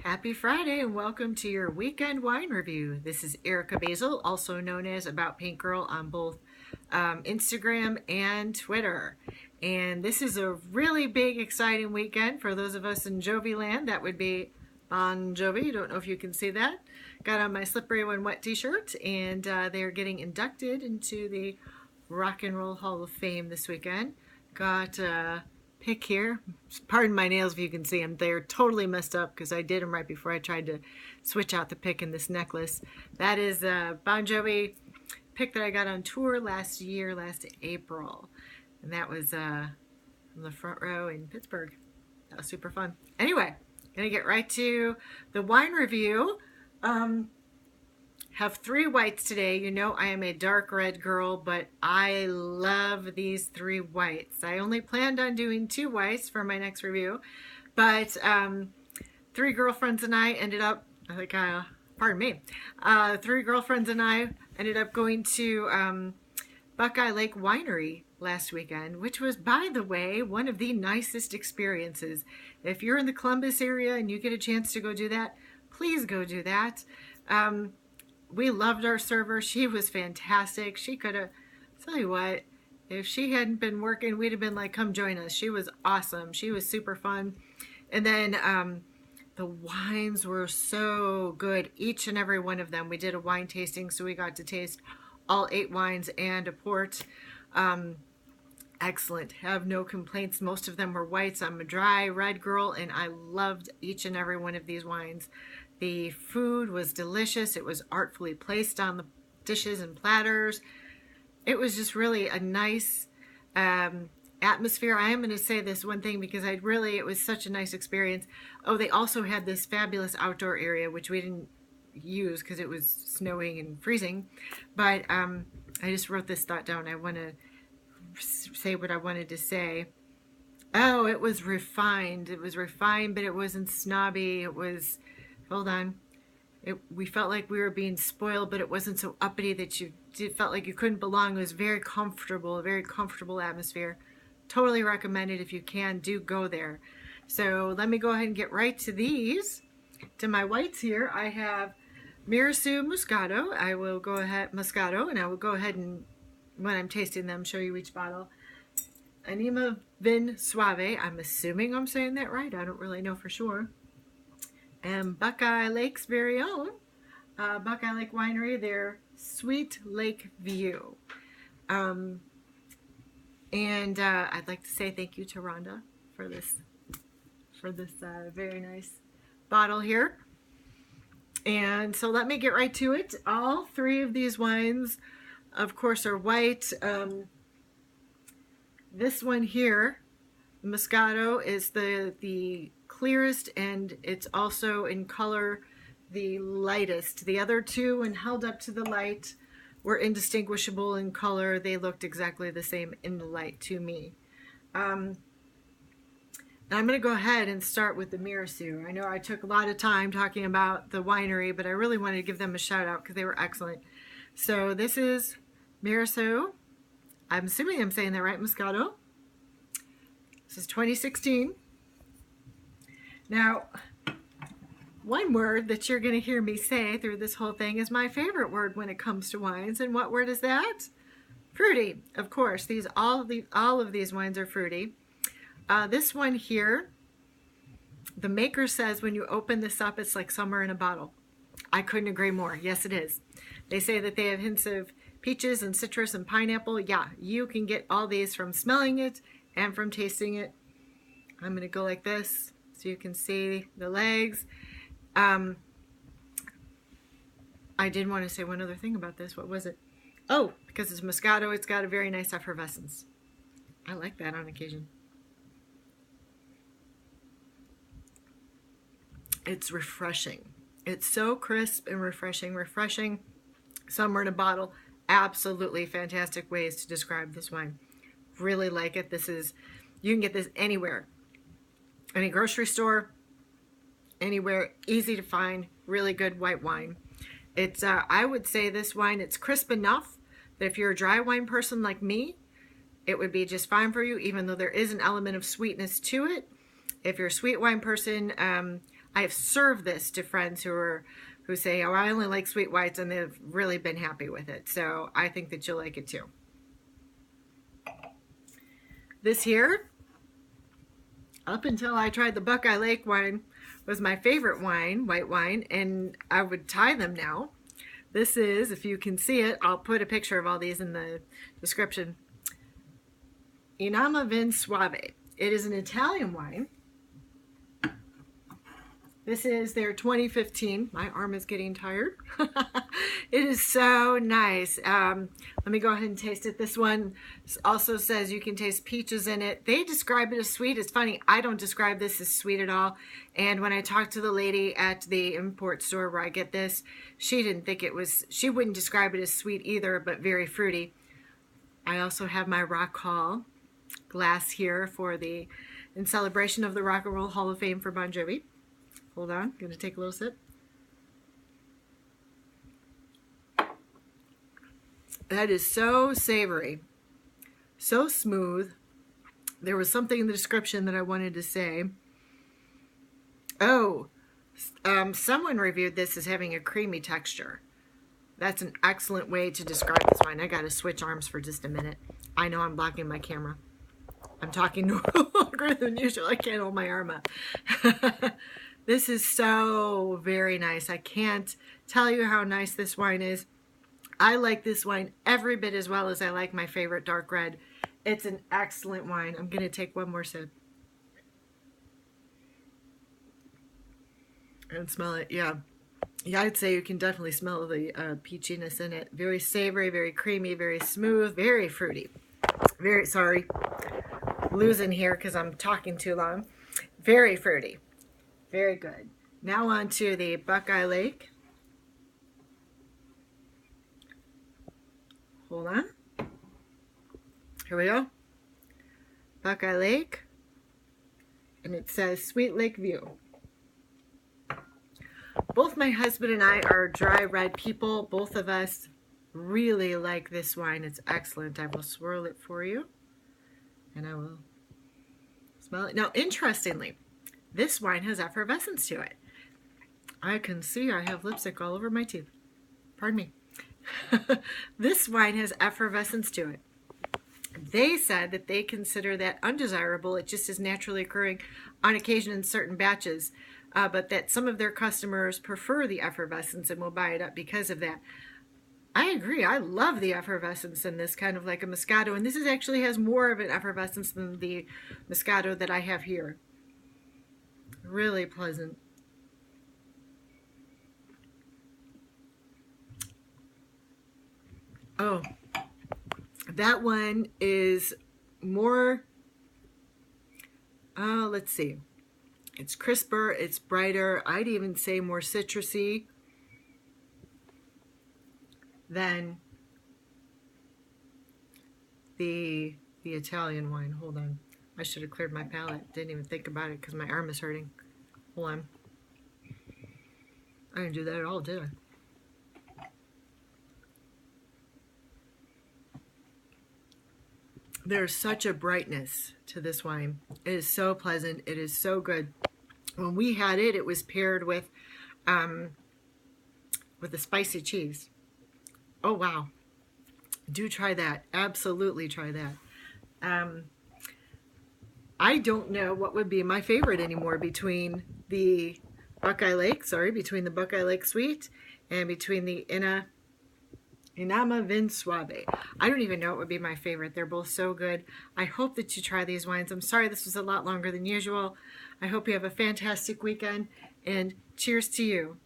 Happy Friday and welcome to your weekend wine review. This is Erica Basile, also known as AboutPaintGirl on both Instagram and Twitter. And this is a really big, exciting weekend for those of us in Jovi land. That would be Bon Jovi. Don't know if you can see that. Got on my Slippery When Wet t-shirt, and they're getting inducted into the Rock and Roll Hall of Fame this weekend. Got pick here. Pardon my nails if you can see them. They're totally messed up because I did them right before I tried to switch out the pick in this necklace. That is a Bon Jovi pick that I got on tour last April. And that was from the front row in Pittsburgh. That was super fun. Anyway, gonna get right to the wine review. Have three whites today. You know I am a dark red girl, but I love these three whites. I only planned on doing two whites for my next review, but three girlfriends and I ended up, pardon me, three girlfriends and I ended up going to Buckeye Lake Winery last weekend, which was, by the way, one of the nicest experiences. If you're in the Columbus area and you get a chance to go do that, please go do that. We loved our server. She was fantastic. She could have, tell you what, if she hadn't been working, we'd have been like, come join us. She was awesome. She was super fun. And then the wines were so good, each and every one of them. We did a wine tasting, so we got to taste all 8 wines and a port. Excellent. Have no complaints. Most of them were whites. I'm a dry red girl, and I loved each and every one of these wines. The food was delicious. It was artfully placed on the dishes and platters. It was just really a nice atmosphere. I am going to say this one thing because it was such a nice experience. Oh, they also had this fabulous outdoor area, which we didn't use because it was snowing and freezing. But I just wrote this thought down. I want to say what I wanted to say. Oh, it was refined. It was refined, but it wasn't snobby. It was... Hold on. We felt like we were being spoiled, but it wasn't so uppity that felt like you couldn't belong. It was very comfortable, a very comfortable atmosphere. Totally recommend it. If you can, do go there. So let me go ahead and get right to these. To my whites here, I have Mirasu Moscato. I will go ahead, and I will go ahead and, when I'm tasting them, show you each bottle. Anima Vin Suave. I'm assuming I'm saying that right. I don't really know for sure. And Buckeye Lake's very own, Buckeye Lake Winery, their Sweet Lake View. And I'd like to say thank you to Rhonda for this very nice bottle here. And so let me get right to it. All three of these wines, of course, are white. This one here, Moscato, is the clearest, and it's also in color the lightest. The other two, when held up to the light, were indistinguishable in color. They looked exactly the same in the light to me. And I'm going to go ahead and start with the Mirasu. I know I took a lot of time talking about the winery, but I really wanted to give them a shout out because they were excellent. So this is Mirasu. I'm assuming I'm saying that right, Moscato. This is 2016. Now, one word that you're going to hear me say through this whole thing is my favorite word when it comes to wines. And what word is that? Fruity. Of course, all of these wines are fruity. This one here, the maker says when you open this up, it's like summer in a bottle. I couldn't agree more. Yes, it is. They say that they have hints of peaches and citrus and pineapple. Yeah, you can get all these from smelling it and from tasting it. I'm going to go like this so you can see the legs. I did want to say one other thing about this. What was it? Oh, because it's Moscato, it's got a very nice effervescence. I like that on occasion. It's refreshing. It's so crisp and refreshing. Refreshing, summer in a bottle. Absolutely fantastic ways to describe this wine. Really like it. You can get this anywhere. Any grocery store, anywhere, easy to find, really good white wine. It's, I would say this wine, it's crisp enough that if you're a dry wine person like me, it would be just fine for you, even though there is an element of sweetness to it. If you're a sweet wine person, I have served this to friends who say, oh, I only like sweet whites, and they've really been happy with it. So I think that you'll like it too. This here, up until I tried the Buckeye Lake wine, was my favorite wine, white wine, and I would tie them now. This is, if you can see it, I'll put a picture of all these in the description. Inama Vin Suave. It is an Italian wine. This is their 2015. My arm is getting tired. It is so nice. Let me go ahead and taste it. This one also says you can taste peaches in it. They describe it as sweet. It's funny, I don't describe this as sweet at all. And when I talked to the lady at the import store where I get this, she didn't think it was, she wouldn't describe it as sweet either, but very fruity. I also have my Rock Hall glass here in celebration of the Rock and Roll Hall of Fame for Bon Jovi. Hold on, I'm going to take a little sip. That is so savory, so smooth. There was something in the description that I wanted to say. Oh, someone reviewed this as having a creamy texture. That's an excellent way to describe this wine. I got to switch arms for just a minute. I know I'm blocking my camera. I'm talking no longer than usual. I can't hold my arm up. This is so very nice. I can't tell you how nice this wine is. I like this wine every bit as well as I like my favorite dark red. It's an excellent wine. I'm going to take one more sip. And smell it. Yeah, I'd say you can definitely smell the peachiness in it. Very savory, very creamy, very smooth, very fruity. Very, sorry, losing here because I'm talking too long. Very fruity. Very good. Now on to the Buckeye Lake. Hold on. Here we go. Buckeye Lake. And it says Sweet Lake View. Both my husband and I are dry red people. Both of us really like this wine. It's excellent. I will swirl it for you. And I will smell it. Now, interestingly, this wine has effervescence to it. I can see I have lipstick all over my teeth. Pardon me. This wine has effervescence to it. They said that they consider that undesirable. It just is naturally occurring on occasion in certain batches, but that some of their customers prefer the effervescence and will buy it up because of that. I agree. I love the effervescence in this, kind of like a Moscato, and this actually has more of an effervescence than the Moscato that I have here. Really pleasant. Oh, that one is more, let's see. It's crisper, it's brighter. I'd even say more citrusy than the Italian wine. Hold on. I should have cleared my palate. Didn't even think about it because my arm is hurting. Hold on. I didn't do that at all, did I? There's such a brightness to this wine. It is so pleasant. It is so good. When we had it, it was paired with a spicy cheese. Oh, wow. Do try that. Absolutely try that. I don't know what would be my favorite anymore between the Buckeye Lake Sweet and between the Inama Vin Suave. I don't even know what would be my favorite. They're both so good. I hope that you try these wines. I'm sorry this was a lot longer than usual. I hope you have a fantastic weekend, and cheers to you.